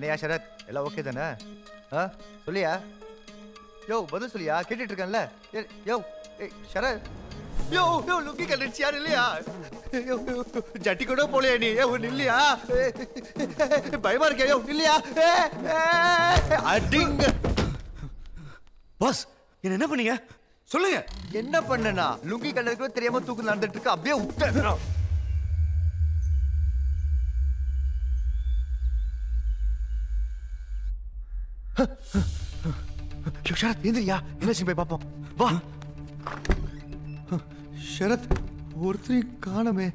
பண்ணியா சரத்? எல்லாம் ஓகே தானே? சொல்லியா? யோ பதில் சொல்லியா? கேட்டுட்டு இருக்கேன்ல. யோ சரத், யோ லுங்கி கண்டிச்சு யார் இல்லையா? ஜட்டி கூட போலையா நீ? இல்லையா? பயமா இருக்கே. இல்லையா? அடிங்க பாஸ். என்ன பண்ணீங்க சொல்லுங்க. என்ன பண்ணனா? லுங்கி கண்டதுக்கு தெரியாம தூக்கு நடந்துட்டு இருக்கு. அப்படியே விட்டேன். ஷரத் எந்திரியா, என்னாச்சு போய் பாப்போம் வா. ஷரத் ஒருத்தரையும் காணமே.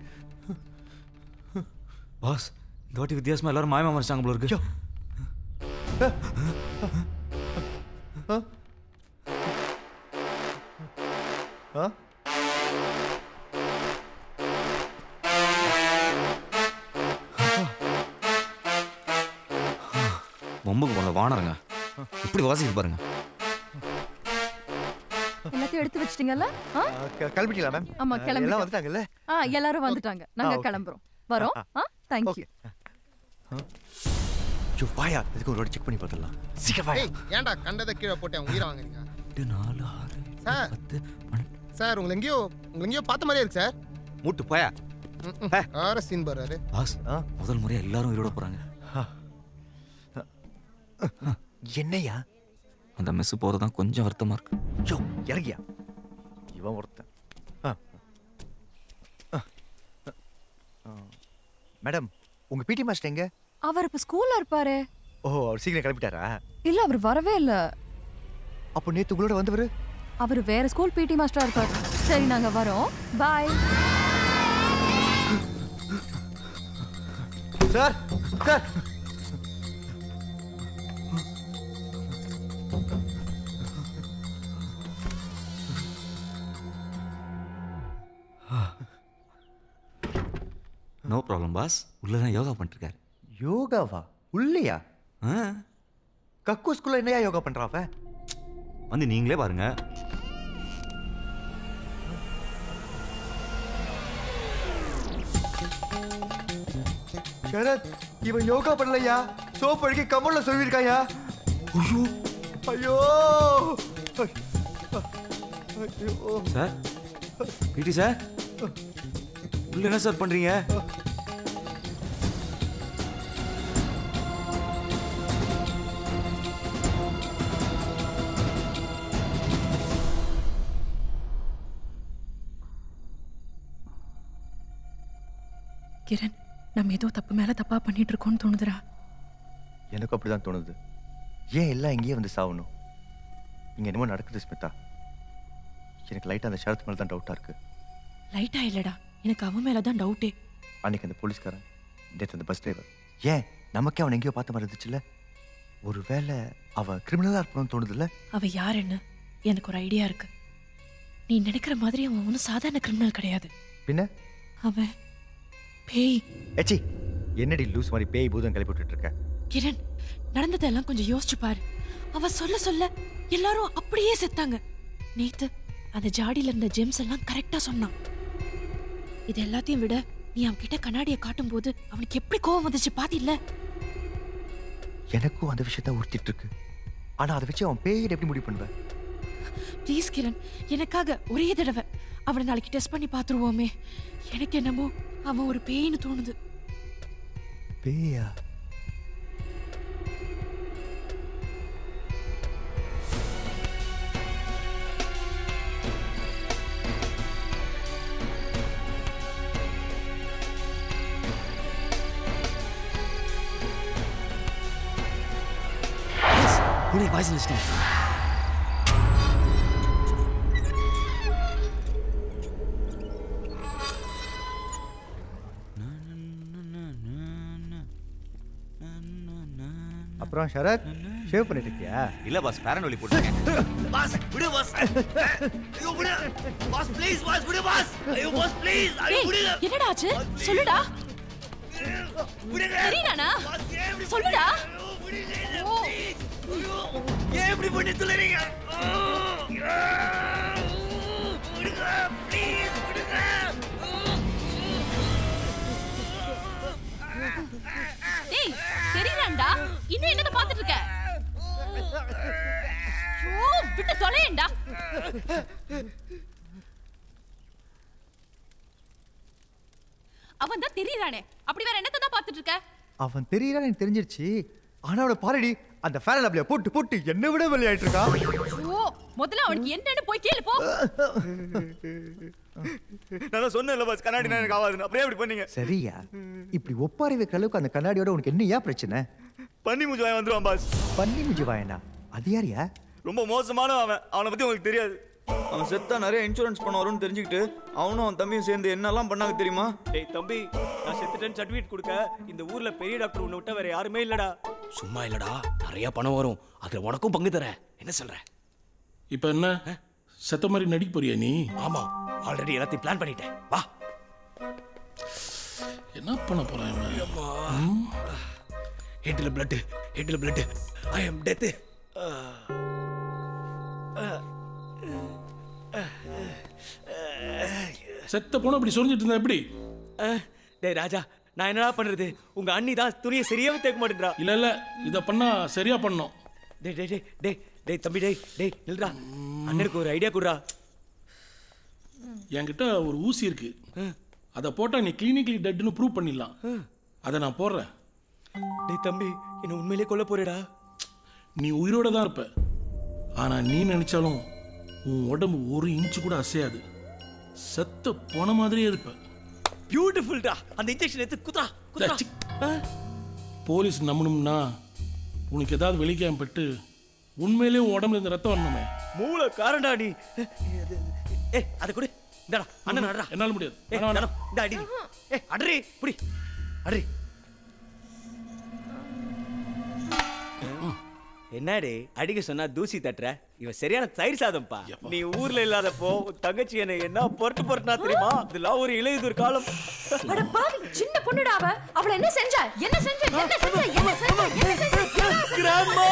பாஸ் இந்த வாட்டி வித்தியாசமா எல்லாரும் மாயமா மறைச்சாங்க போல இருக்கு. பொம்புக்கு போல வானருங்க இப்படி வாசிக்கு பாருங்க. எல்லாத்தையும் எடுத்து வச்சிட்டீங்கல்ல? கிளம்பிட்டீங்களா மேம்? ஆமா கிளம்பி. எல்லாம் வந்துட்டாங்கல்ல? எல்லாரும் வந்துட்டாங்க. நாங்க கிளம்புறோம். வரோம். Thank you. யோ வாயா, இதுக்கு ஒரு வாட்டி செக் பண்ணி பார்த்தலாம். சீக்கிரம் வாயா. ஏன்டா கண்டத கீழ போட்டேன் உயிரை வாங்குறீங்க? 4 6 10 12. சார் உங்களை எங்கேயோ பார்த்த மாதிரியே இருக்கு சார். மூட்டு போயா. ஆற சீன் பாரு. பாஸ் முதல் முறை எல்லாரும் உயிரோட போறாங்க. என்னையா? அந்த மெஸ் போறதான் கொஞ்சம் வருத்தமா இருக்கு. யோ இறங்கியா, இவன் ஒருத்தன். மேடம் உங்க பிடி மாஸ்டர் எங்க? அவர் இப்ப ஸ்கூல்ல இருப்பாரு. ஓ அவர் சீக்கிரம் கிளம்பிட்டாரா? இல்ல அவர் வரவே இல்ல. அப்போ நேத்து உங்களோட வந்தவரு? அவர் வேற ஸ்கூல் பிடி மாஸ்டரா இருப்பாரு. சரி நாங்க வரோம். Bye. Sir sir no problem boss. உள்ளதான் யோகா பண்ணிட்டு இருக்காரு. யோகாவா? உள்ளையா? கக்கு ஸ்கூல்ல என்னையா யோகா பண்றாவ? வந்து நீங்களே பாருங்க. சரத் இவன் யோகா பண்ணலையா? சோப் அடிக்க கமல்ல சொல்லிருக்காயா? ஐயோ ஐயோ ஐயோ. சார் பிடி சார் உள்ள என்ன சார் பண்றீங்க? கிரண் நம்ம ஏதோ தப்பு மேல தப்பா பண்ணிட்டு இருக்கோம்னு தோணுதுடா. எனக்கு அப்படிதான் தோணுது. ஏன் எல்லாம் இங்கேயே வந்து சாவணும்? இங்க என்னமோ நடக்குது ஸ்மிதா. எனக்கு லைட்டா அந்த ஷரத் மேல தான் டவுட்டா இருக்கு. லைட்டா இல்லடா, எனக்கு அவன் மேலதான் டவுட்டே. அன்னைக்கு அந்த போலீஸ்காரன், நேற்று அந்த பஸ் டிரைவர், ஏன் நமக்கே அவன் எங்கேயோ பார்த்த மாதிரி இருந்துச்சுல்ல? ஒருவேளை அவன் கிரிமினலா இருக்கணும்னு தோணுதுல்ல? அவ யாருன்னு எனக்கு ஒரு ஐடியா இருக்கு. நீ நினைக்கிற மாதிரி அவன் ஒன்றும் சாதாரண கிரிமினல் கிடையாது. பின்ன அவன் பேய். ஏச்சி என்னடி லூஸ் மாதிரி பேய் பூதம் கிளப்பி விட்டுட்டு இருக்க? கிரண் நடந்ததெல்லாம் கொஞ்சம் யோசிச்சு பாரு. அவ சொல்ல சொல்ல எல்லாரும் அப்படியே செத்தாங்க. நேத்து அந்த ஜாடியில இருந்த ஜெம்ஸ் எல்லாம் கரெக்டா சொன்னான். இது எல்லாத்தையும் விட நீ அவன்கிட்ட கண்ணாடியை காட்டும் போது அவனுக்கு எப்படி கோவம் வந்துச்சு பாத்தில்ல? எனக்கும் அந்த விஷயத்த உறுத்திட்டு இருக்கு. ஆனா அதை வச்சு அவன் பேய் எப்படி முடிவு பண்ணுவ? ப்ளீஸ் கிரண், எனக்காக ஒரே தடவை அவனை நாளைக்கு டெஸ்ட் பண்ணி பாத்துருவோமே. எனக்கு என்னமோ அவன் ஒரு பேய்னு தோணுது. பேயா? புடி வாய்ஸ் லிஸ்ட். அப்புறம் ஷரத் ஷேவ் பண்ணிட்டு இருக்கியா? இல்ல பாஸ், ஃபேரன் ஒலி போட்டுருக்கேன். பாஸ் விடு பாஸ். ஐயோ விடு பாஸ், ப்ளீஸ் பாஸ், விடு பாஸ். ஐயோ பாஸ் ப்ளீஸ், ஐயோ விடு. என்னடா ஆச்சு சொல்லுடா. விடுங்க. சரிடானா சொல்லுடா. ஏன் இப்படி பண்ணி துளறீங்க? விடுங்க ப்ளீஸ், விடுங்க. டேய் தெரியறடா இன்னும் என்னத பாத்துட்டு இருக்க ஓ விட்டு தொலையேண்டா அவன் தான் தெரியறானே அப்படி வேற என்னத்த தான் பாத்துட்டு இருக்க அவன் தெரியறானே எனக்கு தெரிஞ்சிருச்சு ஆனா அவள பாருடி அந்த ஃபேன் அப்படியே போட்டு என்ன விட விளையாடிட்டு இருக்கா ஓ முதல்ல அவனுக்கு என்னன்னு போய் கேளு போ நான் சொன்னேன்ல பாஸ் கண்ணாடி நான் எனக்கு ஆகாதுன்னு அப்படியே அப்படி பண்ணீங்க சரியா இப்படி ஒப்பாரி வைக்கிற அளவுக்கு அந்த கண்ணாடியோட உனக்கு என்னையா பிரச்சனை பண்ணி மூஞ்சி வாங்கி வந்துருவான் பாஸ் பண்ணி முஜி வாயனா அது யாரியா ரொம்ப மோசமான அவனை பத்தி உங்களுக்கு தெரியாது அவன் செத்தா நிறைய இன்சூரன்ஸ் பண்ண வரும்னு தெரிஞ்சுக்கிட்டு அவனும் அவன் தம்பியும் சேர்ந்து என்னெல்லாம் பண்ணாங்க தெரியுமா டேய் தம்பி நான் செத்துட்டேன்னு சர்டிஃபிகேட் கொடுக்க இந்த ஊர்ல பெரிய டாக்டர் உன்னை விட்டா வேற யாருமே இல்லடா சும்மா இல்லடா நிறைய பணம் வரும் அதுல உனக்கும் பங்கு தரேன் என்ன சொல்ற இப்ப என்ன செத்த மாதிரி நடிக்க போறியா நீ ஆமா ஆல்ரெடி எல்லாத்தையும் பிளான் பண்ணிட்டேன் வா என்ன பண்ண போறேன் ஹெட்ல பிளட் ஐ அம் டெத் செத்த போன அப்படி சொரிஞ்சிட்டு இருந்தா எப்படி டேய் ராஜா நான் என்னடா பண்றது உங்க அண்ணி தான் துணியை சரியாவே தேக்க மாட்டேன்றா இல்ல இத பண்ணா சரியா பண்ணோம் டேய் டேய் டேய் டேய் டேய் தம்பி டேய் நில்றா அண்ணனுக்கு ஒரு ஐடியா குடுறா என்கிட்ட ஒரு ஊசி இருக்கு அத போட்டா நீ கிளினிக்கலி டெட்னு ப்ரூவ் பண்ணிடலாம் அத நான் போடுறேன் டேய் தம்பி என்ன உண்மையிலேயே கொல்ல போறேடா நீ உயிரோட தான் இருப்ப ஆனா நீ நினைச்சாலும் உன் உடம்பு ஒரு இன்ச்சு கூட அசையாது செத்த போன மாதிரியே இருப்ப பியூட்டிஃபுல்டா அந்த இன்ஜெக்ஷன் எடுத்து குத்ரா போலீஸ் நம்பணும்னா உனக்கு ஏதாவது வெளிக்காம பட்டு உண்மையிலேயே உன் உடம்புல இந்த ரத்தம் வரணுமே மூளை காரண்டா நீ ஏய் அத குடு இந்தடா அண்ணன் அடடா என்னால முடியாது இந்த அடி ஏய் அடறி புடி அடறி என்னடே அடிக்க சொன்னா தூசி தட்டுற இவன் சரியான தயிர் சாதம்பா நீ ஊர்ல இல்லாதப்போ தங்கச்சி என்ன பொறுட்டுனா தெரியுமா இதெல்லாம் ஒரு இளையுதூர் காலம் அட பாவி சின்ன பொண்ணுடா அவள என்ன செஞ்ச கிராமா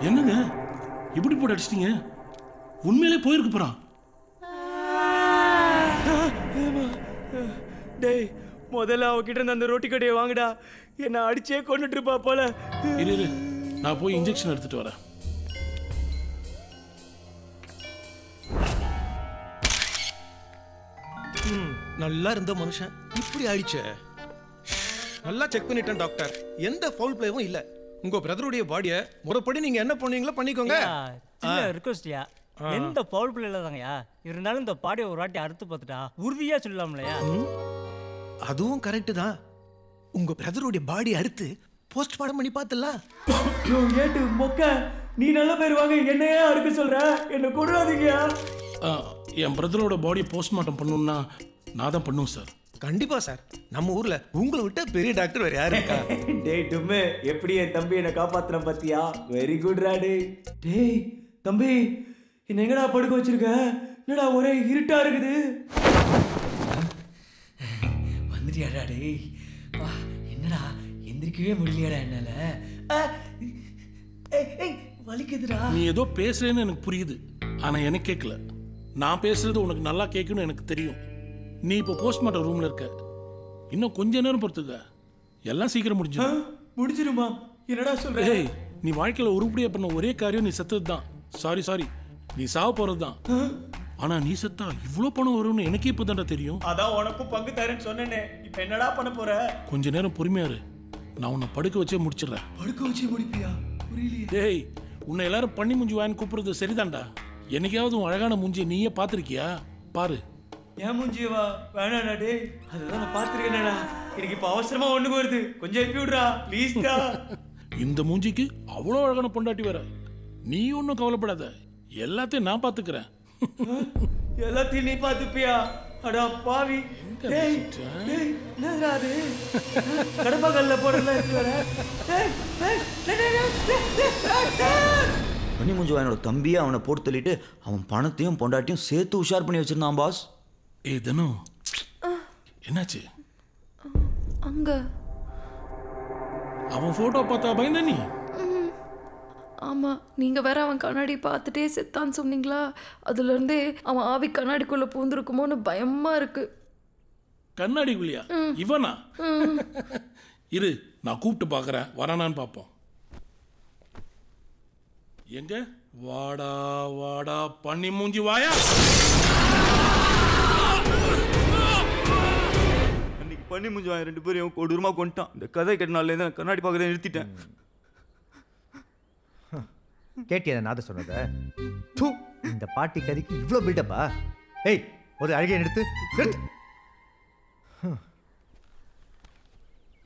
என்னங்க இப்படி போட்டு அடிச்சிட்டீங்க உண்மையிலே போயிருக்கு போறான் டேய் முதல்ல அவகிட்ட இருந்து அந்த ரொட்டி கடையை வாங்குடா என்ன அடிச்சே கொண்டுட்டு இருப்பா போல இரு நான் போய் இன்ஜெக்ஷன் எடுத்துட்டு வரேன் நல்லா இருந்த மனுஷன் இப்படி ஆயிடுச்சே நல்லா செக் பண்ணிட்டேன் டாக்டர் எந்த ஃபவுல் பிளேவும் இல்ல உங்க பிரதருடைய பாடியை முறைப்படி நீங்க என்ன பண்ணுவீங்களோ பண்ணிக்கோங்க ரிக்வெஸ்ட்யா எந்த பவுல் பிளே இல்லதாங்கயா இருந்தாலும் இந்த பாடியை ஒரு வாட்டி அறுத்து பார்த்துட்டா உறுதியா சொல்லலாம்லையா அதுவும் கரெக்ட் தான் உங்க பிரதருடைய பாடி அறுத்து போஸ்ட் மார்டம் பண்ணி பார்த்தலாம் ஏட்டு மொக்க நீ நல்ல பேர் வாங்க என்னையே அறுக்க சொல்ற என்ன கொடாதீங்கயா என் பிரதரோட பாடி போஸ்ட்மார்ட்டம் பண்ணணும்னா நான் தான் பண்ணுவேன் சார் கண்டிப்பா சார் நம்ம ஊர்ல உங்களை விட்ட பெரிய டாக்டர் வேற யாரு இருக்கா டேய் டும்மே எப்படி என் தம்பி என்ன காப்பாத்துற பாத்தியா வெரி குட் ரா டேய் தம்பி என்ன எங்கடா படுக்க வச்சிருக்க என்னடா ஒரே இருட்டா இருக்குது வந்துட்டியாடா டேய் என்னடா எந்திரிக்கவே முடியலையாடா என்னால வலிக்குதுடா நீ ஏதோ பேசுறேன்னு எனக்கு புரியுது ஆனா எனக்கு கேட்கல நான் பேசுறது உனக்கு நல்லா கேட்கணும் எனக்கு தெரியும் நீ இப்போ போஸ்ட்மார்ட்டம் ரூம்ல இருக்க இன்னும் கொஞ்ச நேரம் பொறுத்துக்க எல்லாம் சீக்கிரம் முடிஞ்சிருமா என்னடா சொல்ற ஏய் நீ வாழ்க்கையில உருப்படியா பண்ண ஒரே காரியம் நீ செத்தது தான் சாரி நீ சாவ போறது தான் ஆனா நீ செத்தா இவ்ளோ பணம் வரும்னு எனக்கே இப்பதான்டா தெரியும் அதான் உனக்கும் பங்கு தரேன்னு சொன்னேனே இப்போ என்னடா பண்ண போற கொஞ்ச நேரம் பொறுமையா இரு நான் உன்னை படுக்க வச்சே முடிச்சிடுறேன் படுக்க வச்சே முடிப்பியா புரியலையே டேய் உன்னை எல்லாரும் பண்ணி மூஞ்சி வாங்கி கூப்பிடுறது சரிதான்டா என்னைக்காவது உன் அழகான மூஞ்சியை நீயே பார்த்திருக்கியா பாரு ஏன் மூஞ்சியவா வேணாடா டேய் அதுதான் நான் பார்த்துருக்கேனடா எனக்கு இப்போ அவசரமா ஒண்ணுக்கு வருது கொஞ்சம் எழுப்பி விடுறா ப்ளீஸ்டா இந்த மூஞ்சிக்கு அவ்வளோ அழகான பொண்டாட்டி வேற நீ ஒன்றும் கவலைப்படாத எல்லாத்தையும் நான் பார்த்துக்கிறேன் எல்லாத்தையும் நீ பார்த்துப்பியா அடா பாவி டேய் என்னடா அது கடப்பாக்கல்ல போடுறதா இருக்கு வேற பண்ணி மூஞ்சி வாயனோட தம்பியை அவனை போட்டு தள்ளிட்டு அவன் பணத்தையும் பொண்டாட்டியும் சேர்த்து உஷார் பண்ணி வச்சிருந்தான் பாஸ் ஏய் தனு என்னாச்சு அங்க அவன் போட்டோ பார்த்தா பயந்த நீ ஆமா நீங்க வேற அவன் கண்ணாடி பார்த்துட்டே செத்தான்னு சொன்னீங்களா அதுல இருந்தே அவன் ஆவி கண்ணாடிக்குள்ள பூந்துருக்குமோன்னு பயமா இருக்கு கண்ணாடிக்குள்ளியா? இவனா? இரு, நான் கூப்பிட்டு பார்க்குறேன், வரானான்னு பார்ப்போம். எங்க? வாடா வாடா பண்ணி மூஞ்சி வாயா. அன்னைக்கு பண்ணி மூஞ்சி வாங்க 2 பேரும் கொடூரமா கொண்டுட்டான். இந்த கதை கேட்டனால தான் கண்ணாடி பார்க்கறத நிறுத்திட்டேன். கேட்டியா நான் சொன்னத? தூ, இந்த பாட்டி கதைக்கு இவ்ளோ பில்டப்பா? ஏய், ஒரு அழகை நிறுத்து.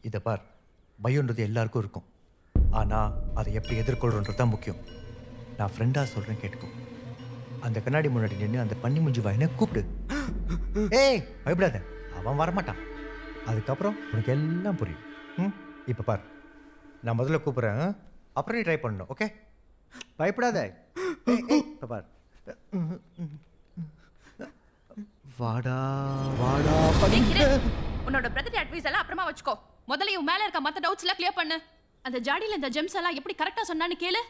இதை பார், பயம்ன்றது எல்லாருக்கும் இருக்கும். ஆனா அதை எப்படி எதிர்கொள்றோன்றது தான் முக்கியம். நான் ஃப்ரெண்டா சொல்றேன், கேட்டுக்கோ. அந்த கண்ணாடி முன்னாடி நின்று அந்த பண்ணி முஞ்சி வாயினை கூப்பிடு. ஏய், பயப்படாத, அவன் வரமாட்டான். அதுக்கப்புறம் உனக்கு எல்லாம் புரியும். இப்போ பார், நான் முதல்ல கூப்பிட்றேன், அப்புறம் நீ ட்ரை பண்ணணும். ஓகே? பயப்படாத. இப்போ பார், வாடா வாடா. உன்னோட பிரதர் அட்வைஸ் எல்லாம் அப்புறமா வச்சுக்கோ. முதல்ல இவன் மேல இருக்க மத்த டவுட்ஸ் எல்லாம் கிளியர் பண்ணு. அந்த ஜாடியில இந்த ஜெம்ஸ் எல்லாம் எப்படி கரெக்டா சொன்னான்னு கேளு.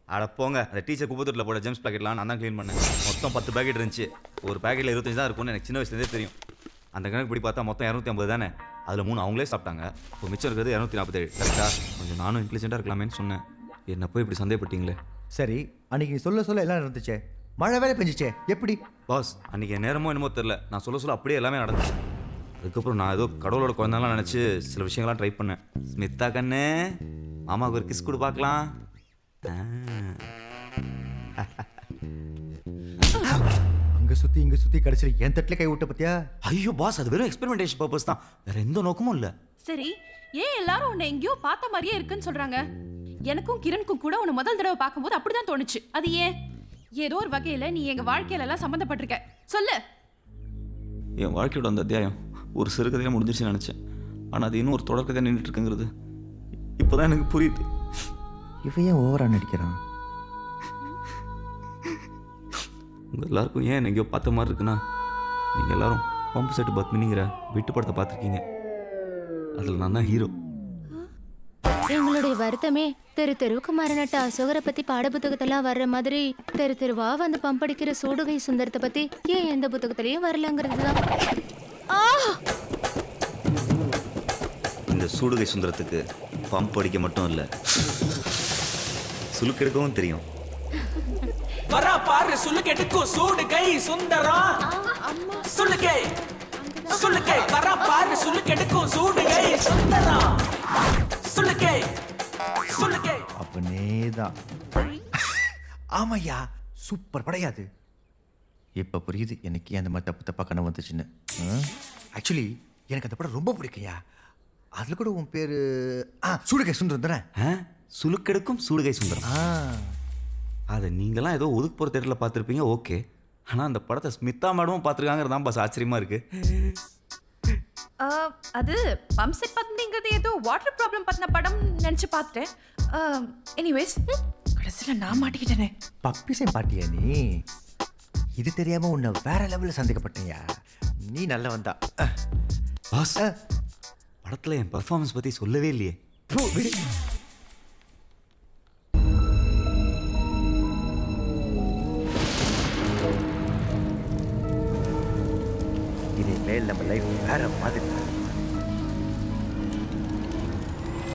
அட போங்க, அந்த டீச்சர் குப்பத்தூரில் போட ஜெம்ஸ் பாக்கெட்லாம் நான் தான் க்ளீன் பண்ணேன். மொத்தம் 10 பாக்கெட் இருந்துச்சு. ஒரு பாக்கெட்டில் 25 தான் இருக்கும்னு எனக்கு சின்ன வயசுலேருந்தே தெரியும். அந்த கணக்கு படி பார்த்தா மொத்தம் 250 தானே. அதில் 3 அவங்களே சாப்பிட்டாங்க. இப்போ மிச்சம் இருக்கிறது 247. கரெக்டா? கொஞ்சம் நானும் இன்டெலிஜென்ட்டாக இருக்கலாமேன்னு சொன்னேன். என்ன போய் இப்படி சந்தேகப்பட்டீங்களே. சரி, அன்னைக்கு நீ சொல்ல எல்லாம் இருந்துச்சே, மழை வேலை பெஞ்சிச்சே, எப்படி? பாஸ், அன்றைக்கி என் நேரமோ என்னமோ தெரில, நான் சொல்ல அப்படியே எல்லாமே நடந்துச்சு. அதுக்கப்புறம் நான் ஏதோ கடவுளோட குழந்தைலாம் நினச்சி சில விஷயங்கள்லாம் ட்ரை பண்ணேன். ஸ்மித்தா கண்ணு, மாமாவுக்கு ஒரு கிஸ் கொடு பார்க்கலாம். அங்க சுத்தி இங்க சுத்தி கடைசியில் என் தட்டில் கை விட்ட பத்தியா? ஐயோ பாஸ், அது வெறும் எக்ஸ்பெரிமெண்டேஷன் பர்பஸ் தான், வேற எந்த நோக்கமும் இல்லை. சரி, ஏன் எல்லாரும் உன்னை எங்கேயோ பார்த்த மாதிரியே இருக்குன்னு சொல்றாங்க? எனக்கும் கிரணுக்கும் கூட உன்னை முதல் தடவை பார்க்கும்போது அப்படிதான் தோணுச்சு. அது ஏன்? ஏதோ ஒரு வகையில நீ எங்க வாழ்க்கையில எல்லாம் சம்மந்தப்பட்டிருக்க. சொல்லு. என் வாழ்க்கையோட அந்த அத்தியாயம் ஒரு சிறுகதையாக முடிஞ்சிருச்சுன்னு நினச்சேன். ஆனால் அது இன்னும் ஒரு தொடர்கதையாக நின்றுட்டு இருக்குங்கிறது இப்போதான் எனக்கு புரியுது. இவன் ஏன் ஓவரா நடிக்கிறான்? உங்கள் எல்லாருக்கும் ஏன் எங்கேயோ பார்த்த மாதிரி இருக்குன்னா, நீங்கள் எல்லாரும் பம்பு செட்டு பத்மினிங்கிற விட்டு படத்தை பார்த்துருக்கீங்க. அதில் நான் தான் ஹீரோ. எங்களுடைய வருத்தமே தெரு தெருவுக்கு மரணட்ட அசோகரை பத்தி பாட புத்தகத்தெல்லாம் வர்ற மாதிரி தெரு தெருவா வந்து பம்படிக்கிற சூடுகை சுந்தரத்தை பத்தி ஏன் எந்த புத்தகத்திலையும் வரலங்கிறது தான். இந்த சூடுகை சுந்தரத்துக்கு பம்ப் அடிக்க மட்டும் இல்லை, சுலுக்கெடுக்கவும் தெரியும். வரா பாரு சுலுக்கெடுக்கும் சூடுகை சுந்தரம். சுலுக்கை சுலுக்கை வரா பாரு சுலுக்கெடுக்கும் சூடுகை சுந்தரம். சுலுக்கை சுலுக்கை அப்பனேதான். ஆமையா, சூப்பர் படையாது. இப்ப புரியுது எனக்கு அந்த மாதிரி தப்பு தப்பா கனவு வந்துச்சுன்னு. ஆக்சுவலி எனக்கு அந்த படம் ரொம்ப பிடிக்கையா. அதுல கூட உன் பேரு சூடுகை சுந்தரம் தானே? சுலுக்கெடுக்கும் சூடுகை சுந்தரம். அதை நீங்களாம் ஏதோ ஒதுக்கு போகிற தேட்டரில் பார்த்துருப்பீங்க, ஓகே. ஆனால் அந்த படத்தை ஸ்மிதா மேடமும் பார்த்துருக்காங்கிறது தான் பாஸ் ஆச்சரியமாக இருக்கு. அது பம்செட் பத்மினிங்கிறது ஏதோ வாட்டர் ப்ராப்ளம் பத்தின படம் நினச்சி பார்த்துட்டேன். எனிவேஸ், கடைசியில் நான் மாட்டிக்கிட்டேனே. பப்பிசை பாட்டியா நீ? இது தெரியாம உன்னை வேற லெவலில் சந்தேகப்பட்டேயா. நீ நல்ல வந்தா. பாஸ், படத்தில் என் பர்ஃபார்மன்ஸ் பற்றி சொல்லவே இல்லையே. இனிமேல் நம்ம லைஃப் வேற மாதிரி.